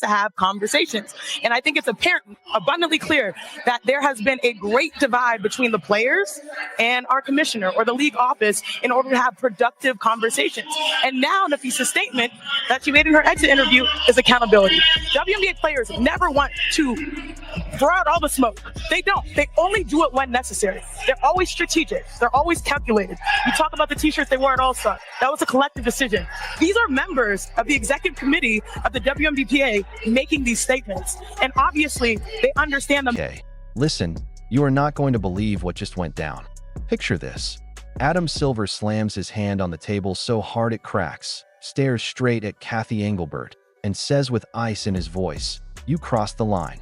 to have conversations. And I think it's apparent, abundantly clear, that there has been a great divide between the players and our commissioner or the league office in order to have productive conversations. And now Nafisa's statement that she made in her exit interview is accountability. WNBA players never want to throw out all the smoke. They don't. They only do it when necessary. They're always strategic. They're always calculated. You talk about the t-shirts they wore at All-Star. That was a collective decision. These are members of the executive committee of the WNBA making these statements. And obviously, they understand them. Okay, listen, you are not going to believe what just went down. Picture this. Adam Silver slams his hand on the table so hard it cracks, stares straight at Cathy Engelbert, and says with ice in his voice, "You crossed the line."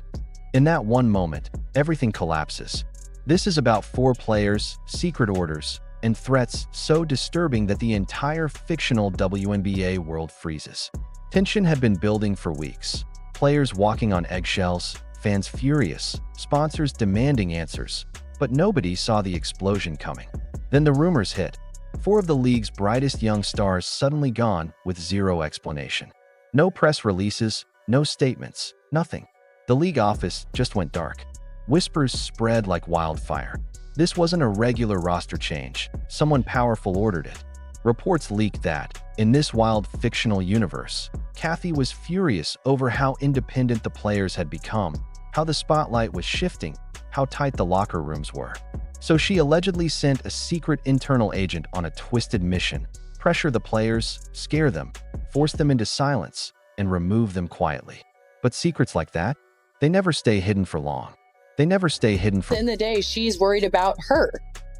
In that one moment, everything collapses. This is about 4 players, secret orders, and threats so disturbing that the entire fictional WNBA world freezes. Tension had been building for weeks. Players walking on eggshells, fans furious, sponsors demanding answers. But nobody saw the explosion coming. Then the rumors hit. 4 of the league's brightest young stars suddenly gone with zero explanation. No press releases, no statements, nothing. The league office just went dark. Whispers spread like wildfire. This wasn't a regular roster change. Someone powerful ordered it. Reports leaked that, in this wild fictional universe, Cathy was furious over how independent the players had become, how the spotlight was shifting, how tight the locker rooms were. So she allegedly sent a secret internal agent on a twisted mission, pressure the players, scare them, force them into silence, and remove them quietly. But secrets like that, they never stay hidden for long. They never stay hidden for— At the end of the day, she's worried about her.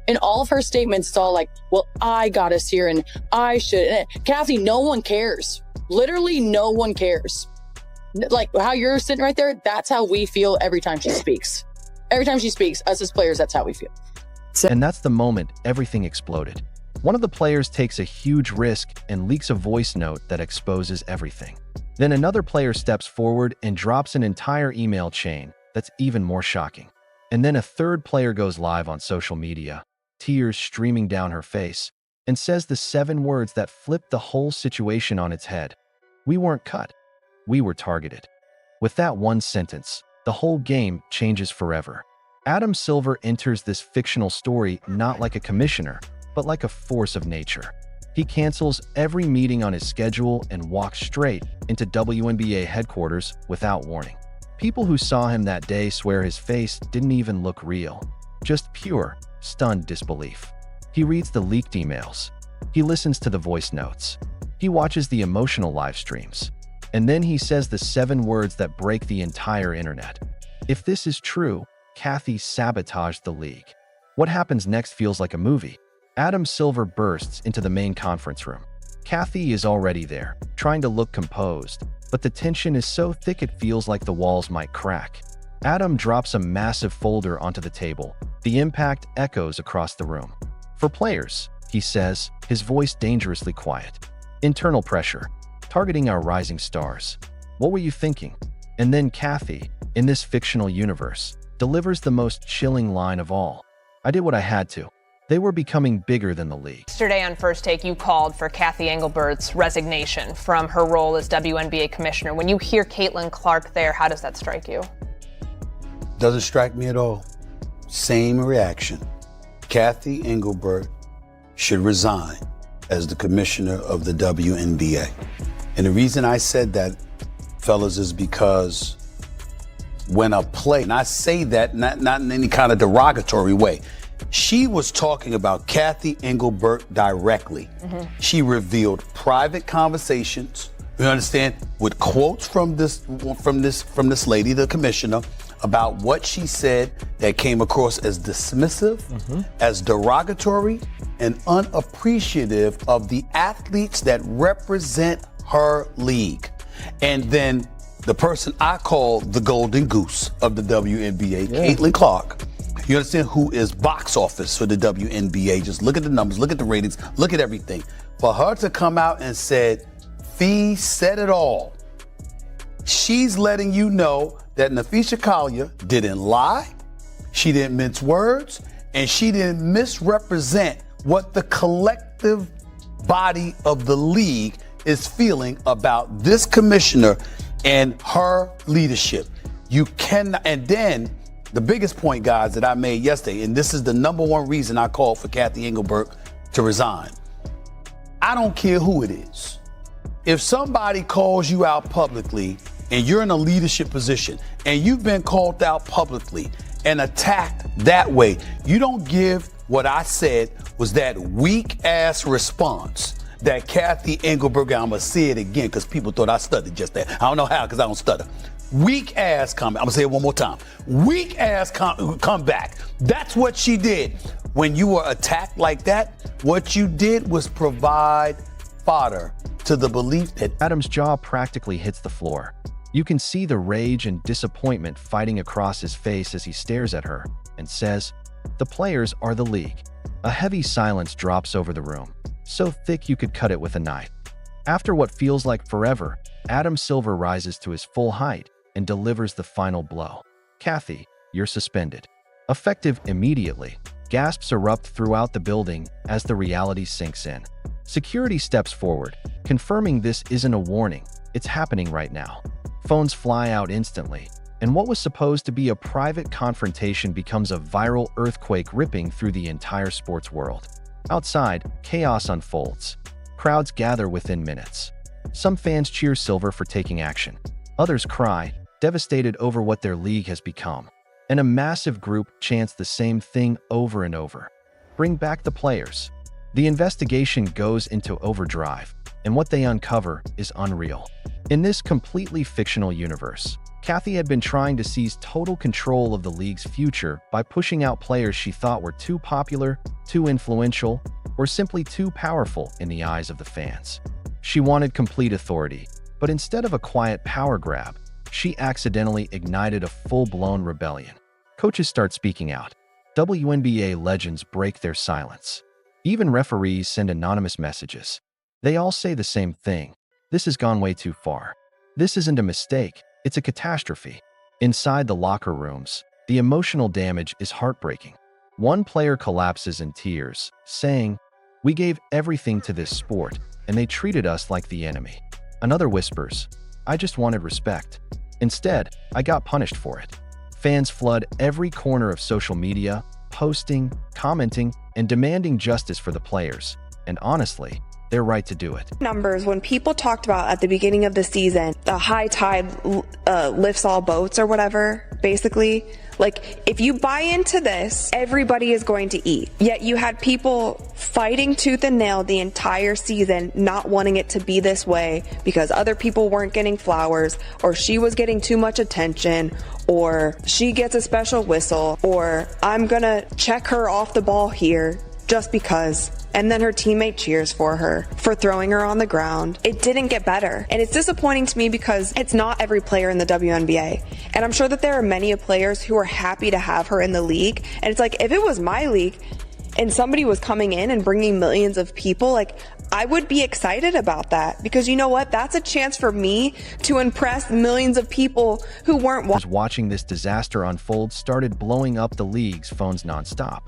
In all of her statements, it's all like, well, I got us here and I should. And Cathy, no one cares. Literally, no one cares. Like how you're sitting right there, that's how we feel every time she speaks. Every time she speaks, us as players, that's how we feel. And that's the moment everything exploded. One of the players takes a huge risk and leaks a voice note that exposes everything. Then another player steps forward and drops an entire email chain that's even more shocking. And then a third player goes live on social media, tears streaming down her face, and says the 7 words that flip the whole situation on its head. We weren't cut. We were targeted. With that one sentence, the whole game changes forever. Adam Silver enters this fictional story not like a commissioner, but like a force of nature. He cancels every meeting on his schedule and walks straight into WNBA headquarters without warning. People who saw him that day swear his face didn't even look real, just pure, stunned disbelief. He reads the leaked emails. He listens to the voice notes. He watches the emotional live streams. And then he says the 7 words that break the entire internet. If this is true, Cathy sabotaged the league. What happens next feels like a movie. Adam Silver bursts into the main conference room. Cathy is already there, trying to look composed, but the tension is so thick it feels like the walls might crack. Adam drops a massive folder onto the table. The impact echoes across the room. For players, he says, his voice dangerously quiet. Internal pressure, targeting our rising stars. What were you thinking? And then Cathy, in this fictional universe, delivers the most chilling line of all. I did what I had to. They were becoming bigger than the league. Yesterday on First Take, you called for Cathy Engelbert's resignation from her role as WNBA commissioner. When you hear Caitlin Clark there, how does that strike you? Doesn't strike me at all. Same reaction. Cathy Engelbert should resign as the commissioner of the WNBA. And the reason I said that, fellas, is because when a play, and I say that not in any kind of derogatory way, she was talking about Cathy Engelbert directly. She revealed private conversations, you understand, with quotes from this lady, the commissioner, about what she said that came across as dismissive, as derogatory, and unappreciative of the athletes that represent her league. And then the person I call the golden goose of the WNBA, Caitlin Clark, you understand, who is box office for the WNBA. Just look at the numbers, look at the ratings, look at everything. For her to come out and said, Fee said it all. She's letting you know that Napheesa Collier didn't lie, she didn't mince words, and she didn't misrepresent what the collective body of the league is feeling about this commissioner and her leadership. You cannot, and then the biggest point, guys, that I made yesterday, and this is the number one reason I called for Cathy Engelbert to resign. I don't care who it is. If somebody calls you out publicly and you're in a leadership position and you've been called out publicly and attacked that way, you don't give what I said was that weak ass response that Cathy Engelbert, I'm gonna say it again because people thought I stuttered just that. I don't know how because I don't stutter. Weak ass comeback. I'm gonna say it one more time. Weak ass comeback. That's what she did. When you were attacked like that, what you did was provide fodder to the belief that Adam's jaw practically hits the floor. You can see the rage and disappointment fighting across his face as he stares at her and says, "The players are the league." A heavy silence drops over the room, so thick you could cut it with a knife. After what feels like forever, Adam Silver rises to his full height and delivers the final blow. "Cathy, you're suspended." Effective immediately, gasps erupt throughout the building as the reality sinks in. Security steps forward, confirming this isn't a warning, it's happening right now. Phones fly out instantly, and what was supposed to be a private confrontation becomes a viral earthquake ripping through the entire sports world. Outside, chaos unfolds. Crowds gather within minutes. Some fans cheer Silver for taking action. Others cry, devastated over what their league has become. And a massive group chants the same thing over and over. Bring back the players. The investigation goes into overdrive, and what they uncover is unreal. In this completely fictional universe, Cathy had been trying to seize total control of the league's future by pushing out players she thought were too popular, too influential, or simply too powerful in the eyes of the fans. She wanted complete authority, but instead of a quiet power grab, she accidentally ignited a full-blown rebellion. Coaches start speaking out. WNBA legends break their silence. Even referees send anonymous messages. They all say the same thing. This has gone way too far. This isn't a mistake, it's a catastrophe. Inside the locker rooms, the emotional damage is heartbreaking. One player collapses in tears, saying, "We gave everything to this sport, and they treated us like the enemy." Another whispers, "I just wanted respect. Instead, I got punished for it." Fans flood every corner of social media, posting, commenting, and demanding justice for the players. And honestly, they're right to do it. Numbers, when people talked about at the beginning of the season, the high tide lifts all boats or whatever, basically, like if you buy into this, everybody is going to eat. Yet you had people fighting tooth and nail the entire season, not wanting it to be this way because other people weren't getting flowers, or she was getting too much attention, or she gets a special whistle, or I'm gonna check her off the ball here just because. And then her teammate cheers for her for throwing her on the ground. It didn't get better. And it's disappointing to me because it's not every player in the WNBA. And I'm sure that there are many players who are happy to have her in the league. And it's like, if it was my league and somebody was coming in and bringing millions of people, like, I would be excited about that, because you know what? That's a chance for me to impress millions of people who weren't watching this disaster unfold started blowing up the league's phones nonstop.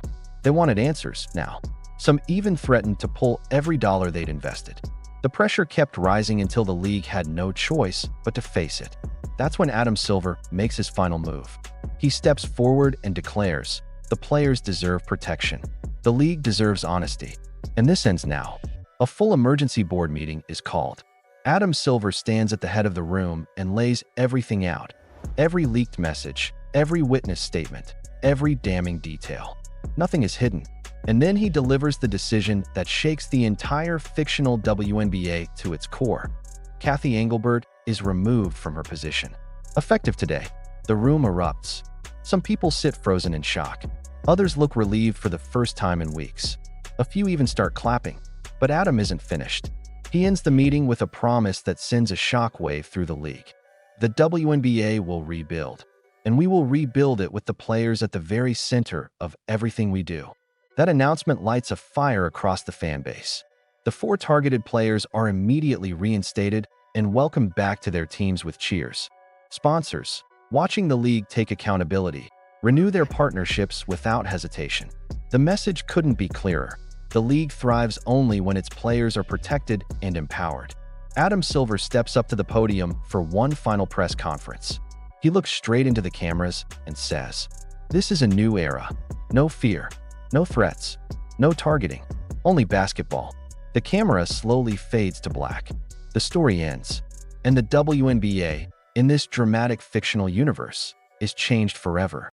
They wanted answers now. Some even threatened to pull every dollar they'd invested. The pressure kept rising until the league had no choice but to face it. That's when Adam Silver makes his final move. He steps forward and declares, "The players deserve protection. The league deserves honesty." And this ends now. A full emergency board meeting is called. Adam Silver stands at the head of the room and lays everything out. Every leaked message, every witness statement, every damning detail. Nothing is hidden. And then he delivers the decision that shakes the entire fictional WNBA to its core. Cathy Engelbert is removed from her position. Effective today, the room erupts. Some people sit frozen in shock. Others look relieved for the first time in weeks. A few even start clapping. But Adam isn't finished. He ends the meeting with a promise that sends a shockwave through the league. The WNBA will rebuild, and we will rebuild it with the players at the very center of everything we do. That announcement lights a fire across the fan base. The 4 targeted players are immediately reinstated and welcomed back to their teams with cheers. Sponsors, watching the league take accountability, renew their partnerships without hesitation. The message couldn't be clearer. The league thrives only when its players are protected and empowered. Adam Silver steps up to the podium for one final press conference. He looks straight into the cameras and says, "This is a new era. No fear, no threats, no targeting, only basketball." The camera slowly fades to black. The story ends, and the WNBA, in this dramatic fictional universe, is changed forever.